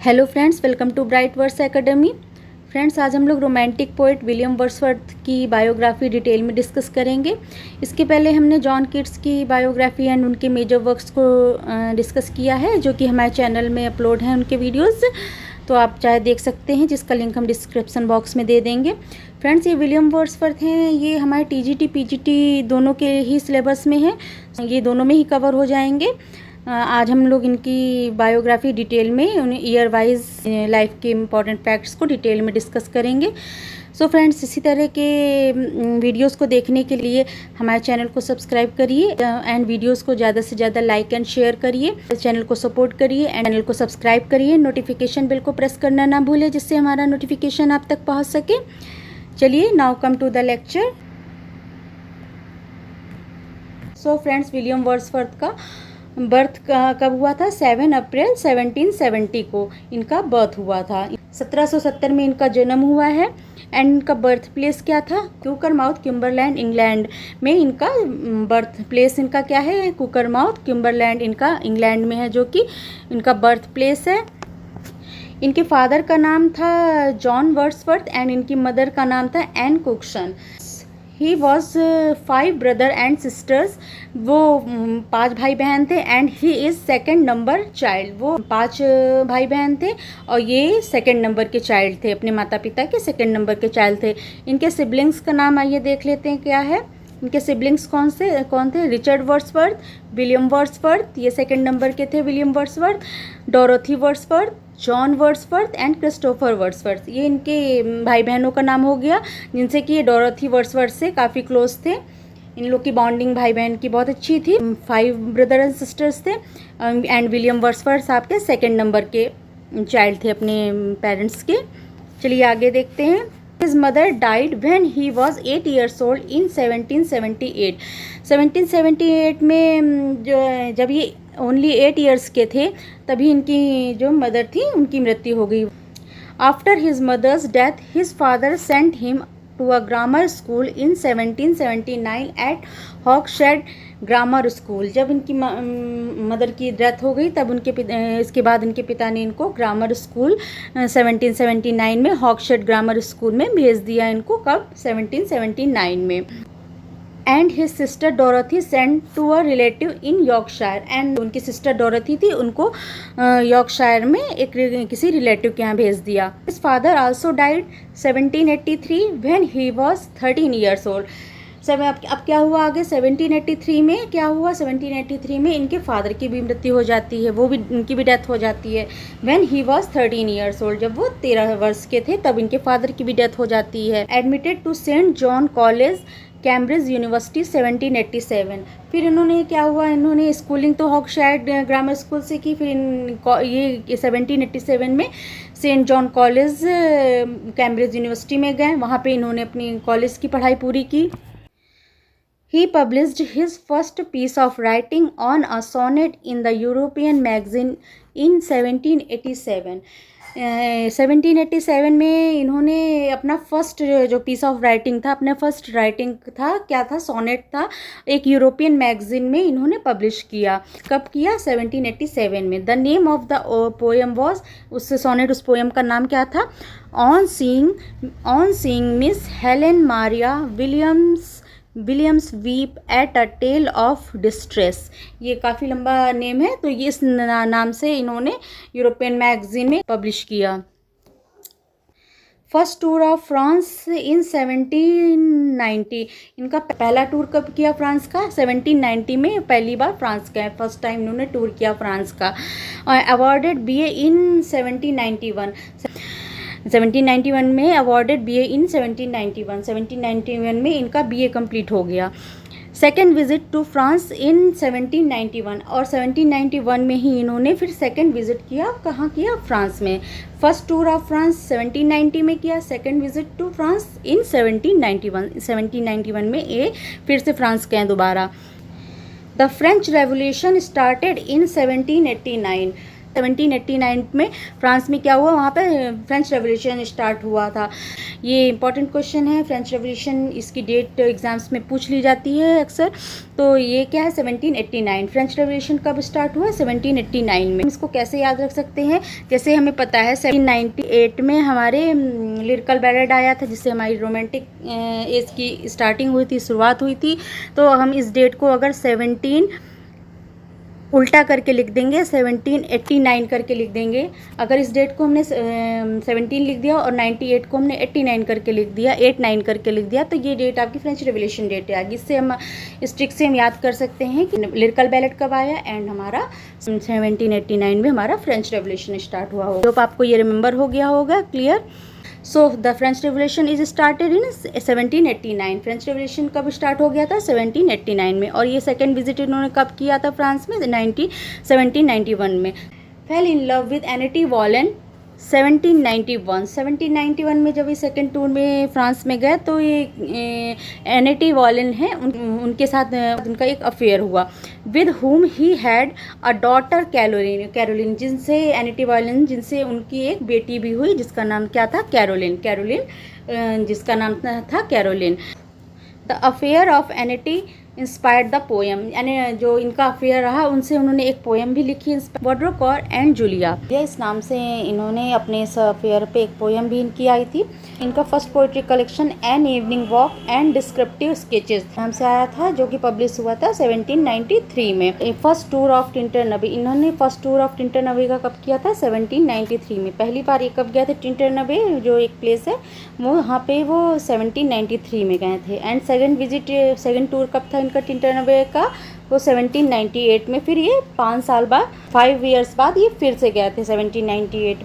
Hello friends, welcome to Bright Words Academy. Friends, आज हम लोग रोमांटिक पोइट विलियम वर्ड्सवर्थ की बायोग्राफी डिटेल में डिस्कस करेंगे। इसके पहले हमने जॉन कीट्स की बायोग्राफी एंड उनके मेजर वर्क्स को डिस्कस किया है, जो कि हमारे चैनल में अपलोड हैं उनके वीडियोस, तो आप चाहे देख सकते हैं, जिसका लिंक हम डिस्क्रिप्शन बॉक्स में दे देंगे। फ्रेंड्स, ये विलियम वर्ड्सवर्थ हैं, ये हमारे टीजीटी पीजीटी दोनों के ही सिलेबस में हैं, ये दोनों में ही कवर हो जाएंगे। आज हम लोग इनकी बायोग्राफी डिटेल में उन्हें ईयर वाइज लाइफ के इम्पॉर्टेंट फैक्ट्स को डिटेल में डिस्कस करेंगे। सो फ्रेंड्स, इसी तरह के वीडियोस को देखने के लिए हमारे चैनल को सब्सक्राइब करिए एंड वीडियोस को ज़्यादा से ज़्यादा लाइक एंड शेयर करिए, चैनल को सपोर्ट करिए एंड चैनल को सब्सक्राइब करिए। नोटिफिकेशन बेल को प्रेस करना ना भूलें, जिससे हमारा नोटिफिकेशन आप तक पहुँच सके। चलिए, now come to the lecture. So friends, William Wordsworth का बर्थ कब हुआ था? 7 अप्रैल 1770 को इनका बर्थ हुआ था। 1770 में इनका जन्म हुआ है एंड इनका बर्थ प्लेस क्या था? कुकरमाउथ, किम्बरलैंड, इंग्लैंड में इनका बर्थ प्लेस इनका क्या है? कुकरमाउथ, किम्बरलैंड इनका इंग्लैंड में है, जो कि इनका बर्थ प्लेस है। इनके फादर का नाम था जॉन वर्ड्सवर्थ एंड इनकी मदर का नाम था Ann Cookson. He was 5 brother and sisters, वो 5 भाई बहन थे and he is second number child. वो 5 भाई बहन थे और ये सेकेंड नंबर के चाइल्ड थे, अपने माता पिता के सेकेंड नंबर के चाइल्ड थे। इनके सिबलिंग्स का नाम आइए देख लेते हैं क्या है। इनके सिबलिंग्स कौन थे? रिचर्ड वर्ड्सवर्थ, विलियम वर्ड्सवर्थ, ये सेकेंड नंबर के थे William Wordsworth, Dorothy Wordsworth, John Wordsworth and Christopher Wordsworth. ये इनके भाई बहनों का नाम हो गया, जिनसे कि ये डोरोथी वर्ड्सवर्थ से काफ़ी क्लोज थे। इन लोग की बॉन्डिंग भाई बहन की बहुत अच्छी थी। 5 ब्रदर एंड सिस्टर्स थे एंड विलियम वर्ड्सवर्थ आपके सेकेंड नंबर के चाइल्ड थे अपने पेरेंट्स के। चलिए आगे देखते हैं। His mother died when he was 8 years old in 1778। 1778 में जब ये ओनली 8 ईयर्स के थे, तभी इनकी जो मदर थी उनकी मृत्यु हो गई। After his mother's death his father sent him to a grammar school in 1779 at Hawkshead grammar school. जब इनकी मदर की डेथ हो गई, तब इसके बाद इनके पिता ने इनको ग्रामर स्कूल 1779 में हॉकशेड ग्रामर स्कूल में भेज दिया इनको। कब? 1779 में। And his sister Dorothy sent to a relative in Yorkshire, एंड उनकी सिस्टर डोरोथी थी, उनको यॉर्कशायर में एक किसी रिलेटिव के यहाँ भेज दिया। His father also died 1783 when he was 13 years old. अब क्या हुआ आगे? 1783 में क्या हुआ? 1783 में इनके फादर की भी मृत्यु हो जाती है, वो भी इनकी भी डेथ हो जाती है। When he was 13 years old, जब वो 13 वर्ष के थे, तब इनके फादर की भी डेथ हो जाती है। Admitted to Saint John College, Cambridge University 1787। फिर इन्होंने क्या हुआ? इन्होंने स्कूलिंग तो हॉकशायर ग्रामर स्कूल से की, फिर ये 1787 में Saint John College Cambridge University में गए। वहाँ पे इन्होंने अपनी कॉलेज की पढ़ाई पूरी की। He published his first piece of writing on a sonnet in the European magazine in 1787। 1787 में इन्होंने अपना फर्स्ट जो पीस ऑफ राइटिंग था, अपना फर्स्ट राइटिंग था, क्या था? सोनेट था। एक यूरोपियन मैगजीन में इन्होंने पब्लिश किया। कब किया? 1787 में। The name of the poem was, उस सोनेट, उस पोएम का नाम क्या था? On seeing Miss Helen Maria Williams weep at a tale of distress. ये काफ़ी लंबा नेम है, तो ये इस नाम से इन्होंने यूरोपियन मैगजीन में पब्लिश किया। First tour of France in 1790। इनका पहला टूर कब किया फ्रांस का? 1790 में पहली बार फ्रांस गए, फर्स्ट टाइम इन्होंने टूर किया फ्रांस का। अवॉर्डेड BA इन 1791। 1791 में अवॉर्डेड BA इन 1791 में इनका BA कंप्लीट हो गया। Second visit to France in 1791, और 1791 में ही इन्होंने फिर सेकेंड विजिट किया। कहाँ किया? फ्रांस में। फर्स्ट टूर ऑफ फ्रांस 1790 में किया, second visit to France in 1791 में ये फिर से फ्रांस गए दोबारा। The French revolution started in 1789। 1789 में फ्रांस में क्या हुआ, वहाँ पे फ्रेंच रेवोल्यूशन स्टार्ट हुआ था। ये इंपॉर्टेंट क्वेश्चन है, फ्रेंच रेवोल्यूशन इसकी डेट एग्जाम्स में पूछ ली जाती है अक्सर। तो ये क्या है 1789, फ्रेंच रेवोल्यूशन कब स्टार्ट हुआ 1789 में। इसको कैसे याद रख सकते हैं, जैसे हमें पता है 1798 में हमारे लिरिकल बैलेड आया था, जिससे हमारी रोमांटिक एज की स्टार्टिंग हुई थी, शुरुआत हुई थी। तो हम इस डेट को अगर 17 उल्टा करके लिख देंगे, 1789 करके लिख देंगे। अगर इस डेट को हमने 17 लिख दिया और 98 को हमने 89 करके लिख दिया, 89 करके लिख दिया, तो ये डेट आपकी फ्रेंच रेवोल्यूशन डेट है। इससे हम इस ट्रिक से हम याद कर सकते हैं कि लिरिकल बैलेट कब आया एंड हमारा 1789 में हमारा फ्रेंच रेवोल्यूशन स्टार्ट हुआ होगा। तो आपको ये रिमेंबर हो गया होगा, clear. So the French revolution is started in 1789। French revolution कब स्टार्ट हो गया था 1789 में, और ये सेकेंड विजिट इन्होंने कब किया था फ्रांस में 1791 में। Fell in love with Annette Vallon 1791 में जब ये सेकेंड टूर में फ्रांस में गए तो ये एनिटी वॉलेन है, उनके साथ उनका एक अफेयर हुआ। With whom he had a daughter Caroline, जिनसे एनिटी वॉलेन, जिनसे उनकी एक बेटी भी हुई, जिसका नाम क्या था कैरोलिन, जिसका नाम था Caroline. The affair of Annette inspired the poem, यानी जो इनका अफेयर रहा उनसे उन्होंने एक पोएम भी लिखी, बॉड्रोकॉर एंड जूलिया। ये इस नाम से इन्होंने अपने इस अफेयर पे एक पोएम भी इनकी आई थी। इनका first poetry collection an evening walk and descriptive sketches नाम से आया था, जो कि पब्लिश हुआ था 1793 में। फर्स्ट टूर ऑफ टिंटरनबे, इन्होंने फर्स्ट टूर ऑफ टिंटरनबे का कब किया था 1793 में। पहली बार ये कब गए थे टिंटरनबे, जो एक प्लेस है वो, वहाँ पे वो 1793 में गए थे। एंड सेकेंड टूर कब था इनका टिंटरनबे का, वो 1798 में। फिर ये 5 साल बाद 5 ईयर्स बाद ये फिर से गए थे 1798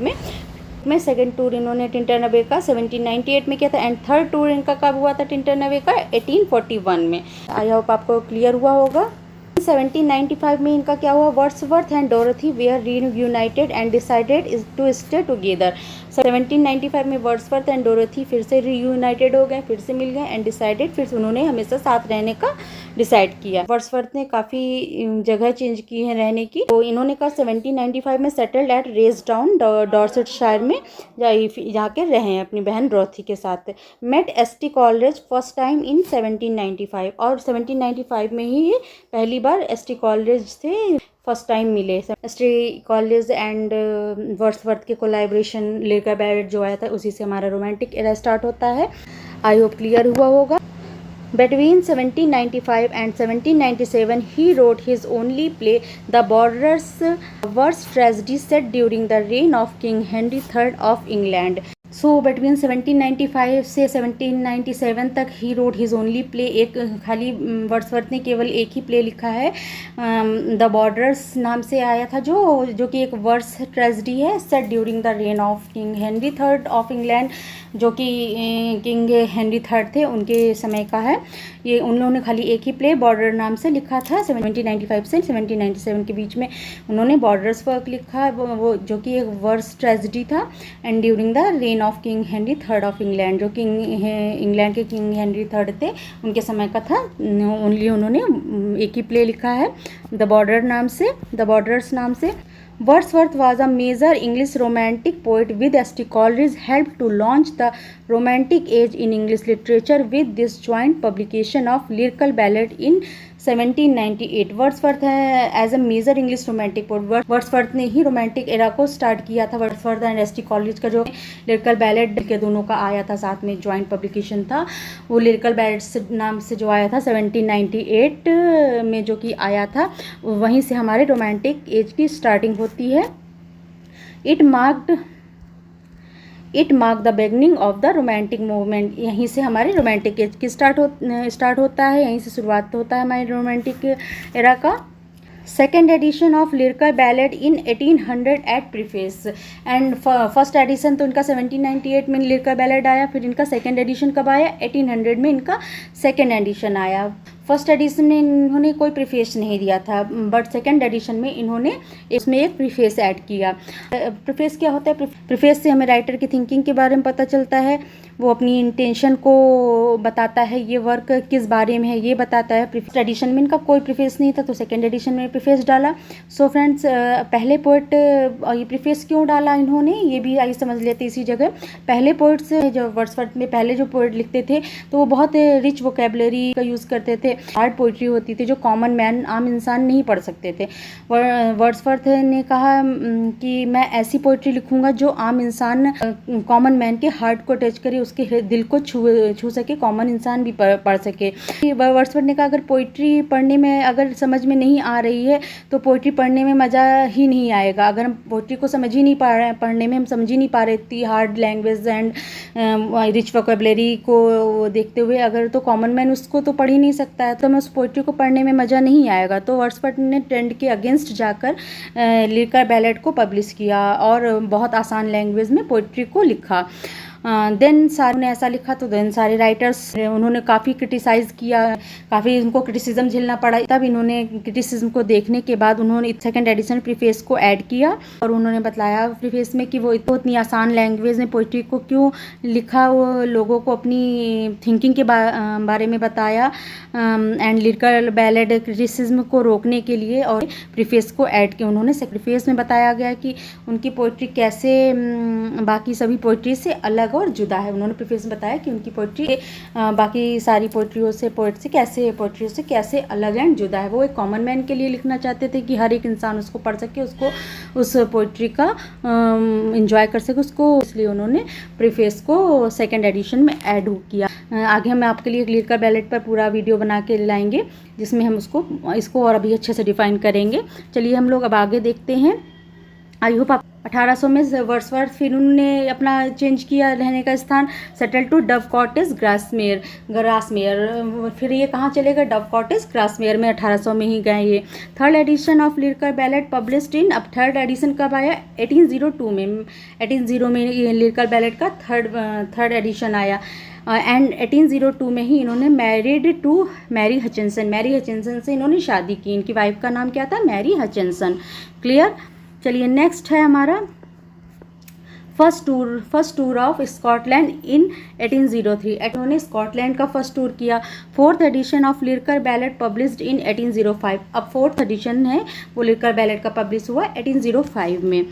में सेकेंड टूर इन्होंने टिंटरनबे का 1798 में किया था। एंड थर्ड टूर इनका कब हुआ था टिंटरनबे का 1841 में। आई होप आपको क्लियर हुआ होगा। 1795 में इनका क्या हुआ, Wordsworth and Dorothy were reunited and decided to stay together. 1795 में वर्ड्सवर्थ एंड डोरथी फिर से रीयूनाइटेड हो गए, फिर से मिल गए एंड डिसाइडेड, फिर उन्होंने हमेशा साथ रहने का डिसाइड किया। वर्ड्सवर्थ ने काफ़ी जगह चेंज की है रहने की, तो इन्होंने कहा 1795 में सेटल्ड एट रेसडाउन डॉर्सेटशायर में जाके रहे अपनी बहन डोरथी के साथ। Met ST Coleridge first time in 1795, और 1795 में ही पहली बार एसटी कॉलेज से फर्स्ट टाइम मिले। एसटी कॉलेज एंड वर्ड्सवर्थ के कोलैबोरेशन लिरिकल बैलेट जो आया था, उसी से हमारा रोमांटिक एरा स्टार्ट होता है। आई होप क्लियर हुआ होगा। Between 1795 and 1797, he wrote his only play, The Borderers, worst tragedy set during the reign of King Henry III of England. So between 1795 से 1797 तक ही रोड हिज ओनली प्ले, एक खाली Wordsworth ने केवल एक ही play लिखा है, द बॉर्डर्स नाम से आया था, जो कि एक वर्स ट्रेजिडी है, set during the rain of king Henry third of England, जो कि किंग हेनरी थर्ड थे उनके समय का है। ये उन लोगों ने खाली एक ही प्ले बॉर्डर नाम से लिखा था। 1795 से 1797 के बीच में उन्होंने बॉर्डर्स वर्क लिखा, वो जो कि एक वर्स ट्रेजिडी था, and during the rain of king Henry third of England, जो किंग इंग्लैंड के किंग हेनरी थर्ड थे उनके समय का था। ओनली उन्होंने एक ही प्ले लिखा है द बॉर्डर्स नाम से। Wordsworth was a major English romantic poet with St. Coleridge helped to launch the romantic age in English literature with this joint publication of lyrical ballad in 1798। Wordsworth है as a major English romantic poet, Wordsworth ने ही romantic era को start किया था। Wordsworth and ST college का जो lyrical ballad के दोनों का आया था साथ में, जॉइंट पब्लिकेशन था, वो लिरिकल बैलेड नाम से जो आया था 1798 में जो कि आया था, वहीं से हमारे रोमांटिक एज की स्टार्टिंग होती है। It mark the beginning of the romantic movement, यहीं से हमारे रोमांटिक एज की स्टार्ट होता है, यहीं से शुरुआत होता है हमारे रोमांटिक एरा का। Second edition of lyrical ballad in 1800 at preface, and first edition तो इनका 1798 में लिरिकल बैलेड आया, फिर इनका सेकेंड एडिशन कब आया 1800 में इनका सेकेंड एडिशन आया। फर्स्ट एडिशन में इन्होंने कोई प्रीफेस नहीं दिया था, बट सेकंड एडिशन में इन्होंने इसमें एक प्रीफेस ऐड किया। प्रीफेस क्या होता है? प्रीफेस से हमें राइटर की थिंकिंग के बारे में पता चलता है, वो अपनी इंटेंशन को बताता है, ये वर्क किस बारे में है ये बताता है। फर्स्ट एडिशन में इनका कोई प्रीफेस नहीं था, तो सेकंड एडिशन में प्रीफेस डाला। सो फ्रेंड्स, पहले पोइट ये प्रीफेस क्यों डाला इन्होंने, ये भी आइए समझ लेते इसी जगह। पहले पोइट्स जो वर्ड्सवर्थ में पहले जो पोइट लिखते थे तो वो बहुत रिच वोकेबलरी का यूज़ करते थे, हार्ड पोइट्री होती थी जो कॉमन मैन आम इंसान नहीं पढ़ सकते थे। वर्ड्सवर्थ ने कहा कि मैं ऐसी पोइट्री लिखूंगा जो आम इंसान कॉमन मैन के हार्ट को टच करे, उसके दिल को छू सके, कॉमन इंसान भी पढ़ सके। वर्ड्सवर्थ ने कहा अगर पोइट्री पढ़ने में अगर समझ में नहीं आ रही है तो पोइट्री पढ़ने में मज़ा ही नहीं आएगा। अगर हम पोइट्री को समझ ही नहीं पा रहे हैं, पढ़ने में हम समझ ही नहीं पा रहे इतनी hard language and rich vocabulary को देखते हुए, अगर तो कॉमन मैन उसको तो पढ़ ही नहीं सकता है, तो हमें उस पोइट्री को पढ़ने में मज़ा नहीं आएगा। तो वर्ड्सवर्थ ने ट्रेंड के अगेंस्ट जाकर लिरिकल बैलेड को पब्लिश किया और बहुत आसान लैंग्वेज में पोइट्री को लिखा। देन सारे ने ऐसा लिखा तो देन सारे राइटर्स उन्होंने काफ़ी क्रिटिसाइज़ किया, काफ़ी उनको क्रिटिसिज्म झेलना पड़ा। तब इन्होंने क्रिटिसिज्म को देखने के बाद उन्होंने सेकंड एडिशन प्रीफेस को ऐड किया और उन्होंने बताया प्रीफेस में कि वो इतनी आसान लैंग्वेज में पोइट्री को क्यों लिखा, वो लोगों को अपनी थिंकिंग के बारे में बताया एंड लिरिकल बैलेड क्रिटिसिज्म को रोकने के लिए, और प्रीफेस को ऐड किया उन्होंने। प्रीफेस में बताया गया कि उनकी पोइट्री कैसे बाकी सभी पोइट्री से अलग और जुदा है। उन्होंने प्रीफेस में बताया कि उनकी पोइट्री बाकी सारी पोइट्रियों से पोइट्रियों से कैसे अलग एंड जुदा है। वो एक कॉमन मैन के लिए लिखना चाहते थे कि हर एक इंसान उसको पढ़ सके, उसको उस पोइट्री का एंजॉय कर सके उसको, इसलिए उन्होंने प्रीफेस को सेकंड एडिशन में ऐड किया। आगे हम आपके लिए लिरिकल बैलेड पर पूरा वीडियो बना के लाएंगे जिसमें हम इसको और अभी अच्छे से डिफाइन करेंगे। चलिए हम लोग अब आगे देखते हैं। आई होप आप 1800 में वर्ड्सवर्थ फिर उन्होंने अपना चेंज किया रहने का स्थान, सेटल टू डव कॉटेज ग्रासमेयर। फिर ये कहाँ चले गए? डव कॉटेज ग्रासमेयर में 1800 में ही गए ये। Third edition of lyrical ballad published इन, अब थर्ड एडिशन कब आया? 1802 में। 1802 में ये लिरिकल बैलेड का थर्ड एडिशन आया एंड 1802 में ही इन्होंने मैरिड टू मैरी हचिंसन से इन्होंने शादी की। इनकी वाइफ का नाम क्या था? Mary Hutchinson. क्लियर? चलिए नेक्स्ट है हमारा first tour of Scotland in 1803। इन्होंने स्कॉटलैंड का फर्स्ट टूर किया। Fourth edition of lyrical ballad published in 1805। अब फोर्थ एडिशन है वो लिरिकल बैलेड का पब्लिश हुआ 1805 में।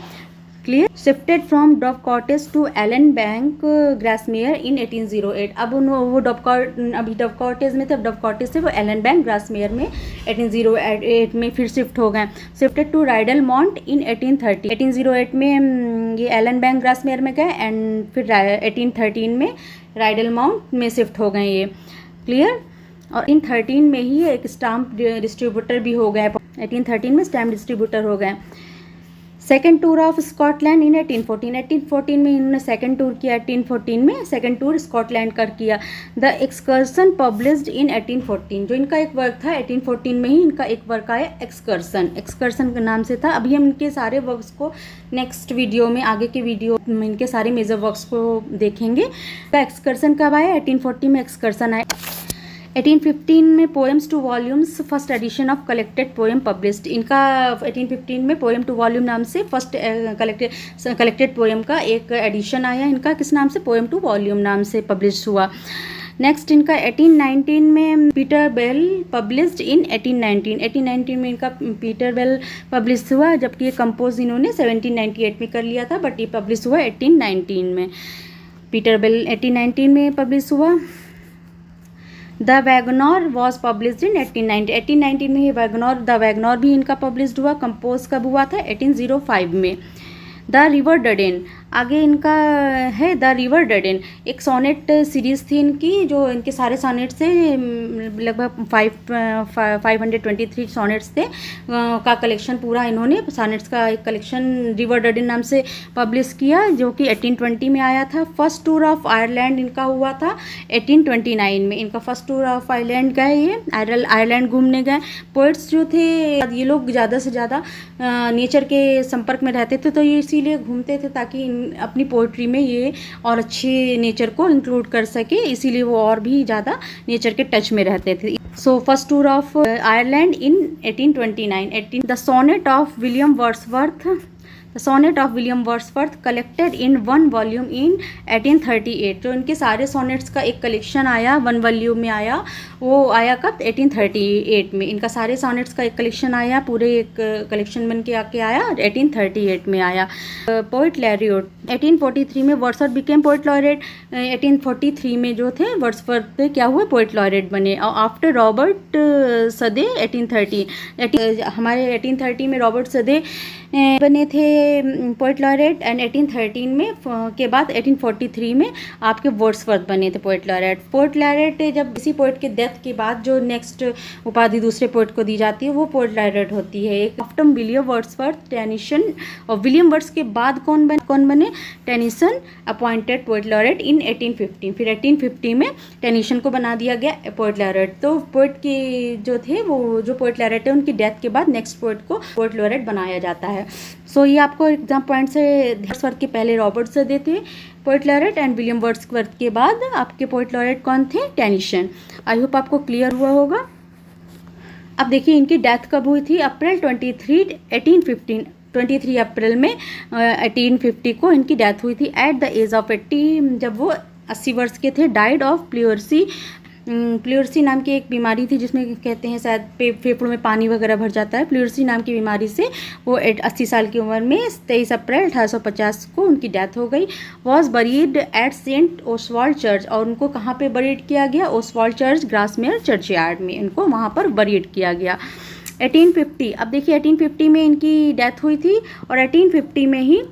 Clear? Shifted from Dove Cottage to Allan Bank Grasmere in 1808। अब वो अभी डव कॉटेज में थे, अब डव कॉटेज से वो एलन बैंक ग्रासमेयर में 1808 में फिर शिफ्ट हो गए। शिफ्टेड टू राइडल माउंट इन 1830। 1808 में ये एलन बैंक ग्रासमेयर में गए एंड फिर 1813 में राइडल माउंट में शिफ्ट हो गए ये। क्लियर? और इन 13 में ही एक स्टाम्प डिस्ट्रीब्यूटर भी हो गए। 1813 में स्टैम्प डिस्ट्रीब्यूटर हो गए। सेकेंड टूर ऑफ स्कॉटलैंड इन 1814। 1814 में इन्होंने सेकेंड टूर किया। 1814 में सेकेंड टूर स्कॉटलैंड कर किया। The excursion published in 1814। जो इनका एक वर्क था 1814 में ही इनका एक वर्क आया एक्सकर्सन के नाम से था। अभी हम इनके सारे वर्क्स को नेक्स्ट वीडियो में, आगे के वीडियो में इनके सारे मेजर वर्क्स को देखेंगे। तो एक्सकर्सन कब आया? 1840 में एक्सकर्सन आया। 1815 में poems two volumes first edition of collected poem published. इनका 1815 में पोएम टू वॉल्यूम नाम से फर्स्ट कलेक्टेड पोएम का एक एडिशन आया। इनका किस नाम से? पोएम टू वॉल्यूम नाम से पब्लिश हुआ। नेक्स्ट इनका 1819 में पीटर बेल पब्लिश्ड इन 1819। 1819 में इनका पीटर बेल पब्लिश हुआ, जबकि ये कंपोज इन्होंने 1798 में कर लिया था, बट ये पब्लिश हुआ 1819 में। पीटर बेल 1819 में पब्लिश हुआ। The Wagner was published in 1890। 1819 में ये द वैगनर भी इनका पब्लिश्ड हुआ। कंपोज कब हुआ था? 1805 में। द रिवर डडेन, आगे इनका है द रिवर डडेन, एक सोनेट सीरीज़ थी इनकी, जो इनके सारे सोनेट्स थे, लगभग 523 सोनेट्स थे का कलेक्शन पूरा इन्होंने सोनेट्स का एक कलेक्शन रिवर डडेन नाम से पब्लिश किया, जो कि 1820 में आया था। फर्स्ट टूर ऑफ आयरलैंड इनका हुआ था 1829 में। इनका फर्स्ट टूर ऑफ आयरलैंड गए, ये आयरलैंड घूमने गए। पोइट्स जो थे ये लोग ज़्यादा से ज़्यादा नेचर के संपर्क में रहते थे, तो ये इसीलिए घूमते थे ताकि अपनी पोइट्री में ये और अच्छे नेचर को इंक्लूड कर सके, इसीलिए वो और भी ज़्यादा नेचर के टच में रहते थे। So first tour of Ireland in 1829। The sonnet of William Wordsworth collected in 1 volume in 1838। तो इनके सारे सोनेट्स का एक कलेक्शन आया, 1 वॉल्यूम में आया। वो आया कब? 1838 में। इनका सारे सोनेट्स का एक कलेक्शन आया, पूरे एक कलेक्शन बन के आके आया, 1838 में आया। पोइट लैरियोट 1843 में वर्ड्सवर्थ बिकेम पोइट लॉरेट। 1843 में जो थे वर्ड्सवर्थ क्या हुए? पोइट लॉरेट बने। और आफ्टर रॉबर्ट सदे 1830 हमारे 1830 में रॉबर्ट सदे बने थे पोइट लॉरेट। एंड 1813 में के बाद 1843 में आपके वर्ड्सवर्थ बने थे पोइट लॉरेट। पोइट लॉरेट जब किसी पोइट के डेथ के बाद जो नेक्स्ट उपाधि दूसरे पोइट को दी जाती है वो पोइट लॉरेट होती है। एक आफ्टर विलियम वर्ड्सवर्थ टेनिसन, और विलियम वर्ड्स के बाद कौन बने? टेनिसन अपॉइंटेड पोइट लॉरेट इन 1850। फिर 1850 में टेनिसन को बना दिया गया पोइट लॉरेट। तो पोइट के जो थे वो जो पोइट लॉरेट है उनकी डेथ के बाद नेक्स्ट पोइट को पोइट लॉरेट बनाया जाता है। सो ये आपको एग्जाम पॉइंट से वर्ड्सवर्थ के पहले रॉबर्ट सदे थे poet laureate, and William Wordsworth के बाद आपके पोइट लॉरेट कौन थे? टेनिसन। आई होप आपको क्लियर हुआ होगा। अब देखिए इनकी डेथ कब हुई थी? अप्रैल 23 1815 23 अप्रैल में 1850 को इनकी डेथ हुई थी एट द एज ऑफ 80, जब वो 80 वर्ष के थे। डाइड ऑफ प्लूरसी नाम की एक बीमारी थी जिसमें कहते हैं शायद फेफड़ों में पानी वगैरह भर जाता है। प्लूरसी नाम की बीमारी से वो 80 साल की उम्र में 23 अप्रैल 1850 को उनकी डेथ हो गई। Was buried at saint Oswald church, और उनको कहाँ पे बरीड किया गया? ओसवाल्ड चर्च, ग्रासमेयर चर्चयार्ड में इनको वहाँ पर बरीड किया गया। 1850, अब देखिए 1850 में इनकी डेथ हुई थी, और 1850 में ही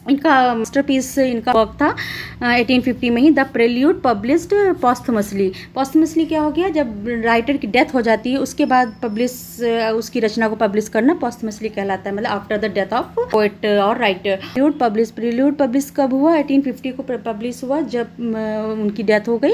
इनका मास्टरपीस इनका वर्क था 1850 में ही, द प्रेल्यूड पब्लिश्ड पॉस्टमसली क्या हो गया? जब राइटर की डेथ हो जाती है उसके बाद उसकी रचना को पब्लिश करना पॉस्टमसली कहलाता है, मतलब after the death of poet और राइटर। प्रेल्यूड पब्लिश कब हुआ? 1850 को पब्लिश हुआ जब उनकी डेथ हो गई।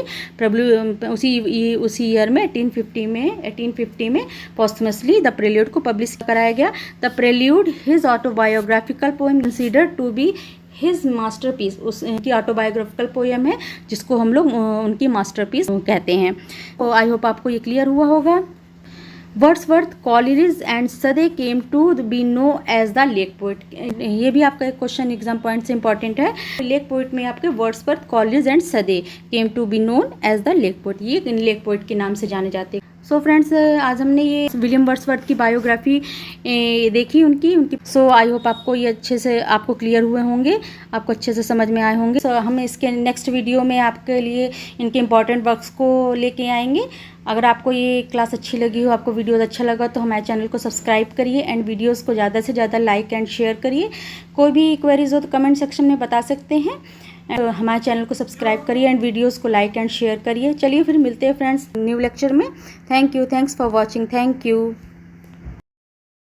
उसी ईयर में 1850 में पॉस्टमसली द प्रेल्यूड को पब्लिश कराया गया। The prelude his autobiographical poem considered to be his masterpiece, उनकी ऑटोबायोग्राफिकल पोएम है जिसको हम लोग उनकी मास्टरपीस कहते हैं। तो आई होप आपको ये क्लियर हुआ होगा। Wordsworth, Coleridge and Southey came to be know as the lake poet. ये भी आपका एक क्वेश्चन एग्जाम पॉइंट से इंपॉर्टेंट है। लेक पोइट में आपके Wordsworth, Coleridge and Southey came to be known as the lake poet, ये लेक पोइट के नाम से जाने जाते हैं। सो फ्रेंड्स, आज हमने ये विलियम वर्ड्सवर्थ की बायोग्राफी देखी उनकी। सो आई होप आपको ये अच्छे से आपको क्लियर हुए होंगे, आपको अच्छे से समझ में आए होंगे। सो हम इसके नेक्स्ट वीडियो में आपके लिए इनके इंपॉर्टेंट वर्क्स को लेके आएंगे। अगर आपको ये क्लास अच्छी लगी हो, आपको वीडियोस अच्छा लगा तो हमारे चैनल को सब्सक्राइब करिए एंड वीडियोस को ज़्यादा से ज़्यादा लाइक एंड शेयर करिए। कोई भी क्वेरीज हो तो कमेंट सेक्शन में बता सकते हैं। हमारे चैनल को सब्सक्राइब करिए एंड वीडियोस को लाइक एंड शेयर करिए। चलिए फिर मिलते हैं फ्रेंड्स न्यू लेक्चर में। Thanks for watching. Thank you.